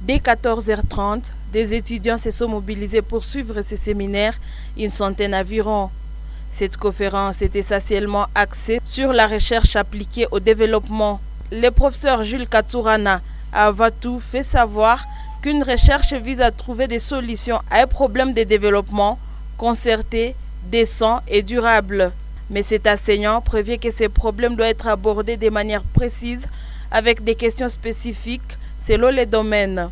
Dès 14h30, des étudiants se sont mobilisés pour suivre ces séminaires, une centaine environ. Cette conférence est essentiellement axée sur la recherche appliquée au développement. Le professeur Jules Katsourana a avant tout fait savoir qu'une recherche vise à trouver des solutions à un problème de développement concerté, décent et durable. Mais cet enseignant prévient que ces problèmes doivent être abordés de manière précise avec des questions spécifiques selon les domaines.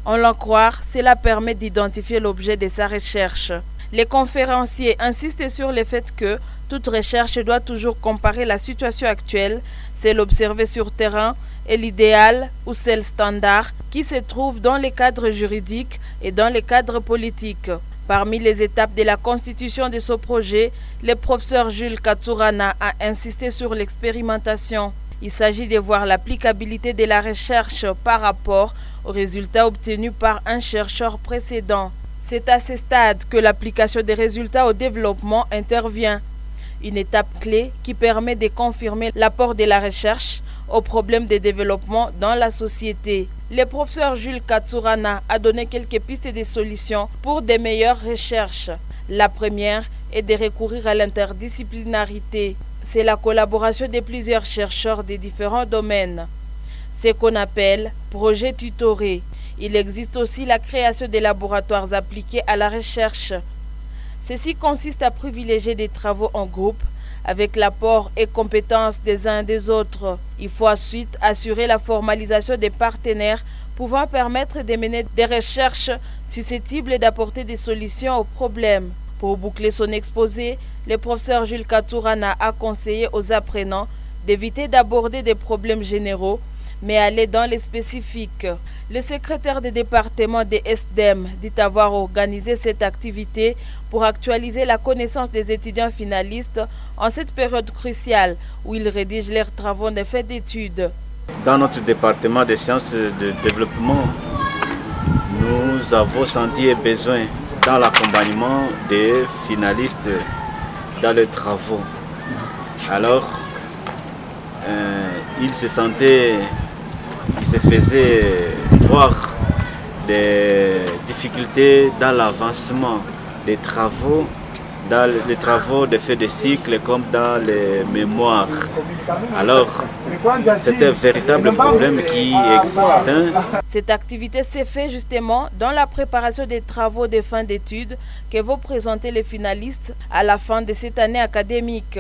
En l'en croire, cela permet d'identifier l'objet de sa recherche. Les conférenciers insistent sur le fait que toute recherche doit toujours comparer la situation actuelle, celle observée sur terrain, et l'idéal ou celle standard qui se trouve dans les cadres juridiques et dans les cadres politiques. Parmi les étapes de la constitution de ce projet, le professeur Jules Katsourana a insisté sur l'expérimentation. Il s'agit de voir l'applicabilité de la recherche par rapport aux résultats obtenus par un chercheur précédent. C'est à ce stade que l'application des résultats au développement intervient. Une étape clé qui permet de confirmer l'apport de la recherche aux problèmes de développement dans la société. Le professeur Jules Katsourana a donné quelques pistes de solutions pour de meilleures recherches. La première est de recourir à l'interdisciplinarité. C'est la collaboration de plusieurs chercheurs de différents domaines. C'est ce qu'on appelle projet tutoré. Il existe aussi la création de laboratoires appliqués à la recherche. Ceci consiste à privilégier des travaux en groupe avec l'apport et compétences des uns et des autres. Il faut ensuite assurer la formalisation des partenaires pouvant permettre de mener des recherches susceptibles d'apporter des solutions aux problèmes. Pour boucler son exposé, le professeur Jules Katsourana a conseillé aux apprenants d'éviter d'aborder des problèmes généraux, mais aller dans les spécifiques. Le secrétaire du département des SDEM dit avoir organisé cette activité pour actualiser la connaissance des étudiants finalistes en cette période cruciale où ils rédigent leurs travaux de fin d'études. Dans notre département des sciences de développement, nous avons senti un besoin dans l'accompagnement des finalistes dans les travaux. Alors, ils se faisaient voir des difficultés dans l'avancement des travaux, dans les travaux de fait de cycle comme dans les mémoires. Alors, c'était un véritable problème qui existait. Cette activité s'est faite justement dans la préparation des travaux de fin d'études que vont présenter les finalistes à la fin de cette année académique.